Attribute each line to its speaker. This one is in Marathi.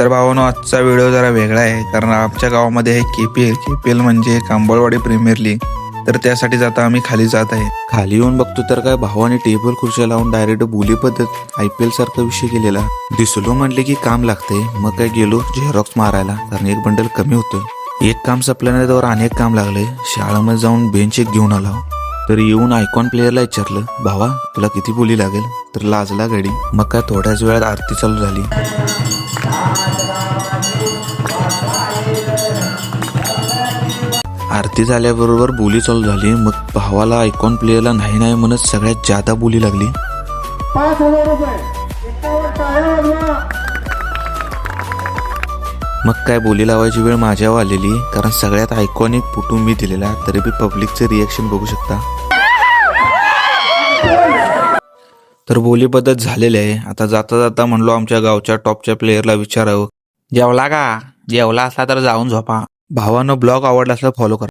Speaker 1: तर भावानो, आजचा व्हिडिओ जरा वेगळा आहे कारण आमच्या गावामध्ये आहे केपीएल म्हणजे कांबळवाडी प्रीमियर लीग. तर त्यासाठीच आता आम्ही खाली जात आहे. खाली येऊन बघतो तर काय भावाने टेबल खुर्च्या लावून डायरेक्ट बोली पद्धत IPL सारखा विषय केलेला. दिसलो म्हणले की काम लागते, मग काय गेलो झेरॉक्स मारायला कारण एक बंडल कमी होतं. एक काम संपल्याने त्यावर अनेक काम लागले. शाळेमध्ये जाऊन बेंच एक घेऊन आला. तर येऊन आयकॉन प्लेअरला विचारलं, भावा तुला किती बोली लागेल? तर लाजला गडी. मग काय थोड्याच वेळात आरती चालू झाली. आरती झाल्याबरोबर बोली चालू झाली. मग भावाला आयकॉन प्लेअरला नाही नाही म्हणत सगळ्यात जादा बोली लागली.
Speaker 2: 5,000 रुपये.
Speaker 1: मग काय बोली लावायची वेळ माझ्यावर आलेली कारण सगळ्यात आयकॉनिक फोटो मी दिलेला. तरी बी पब्लिकचे रिएक्शन बघू शकता. तर बोली पद्धत झालेली आहे. आता जाता जाता म्हणलो आमच्या गावच्या टॉपच्या प्लेअरला विचारावं, जेवला का? जेवला असला तर जाऊन झोपा. भावानं ब्लॉग आवडला असला फॉलो करा.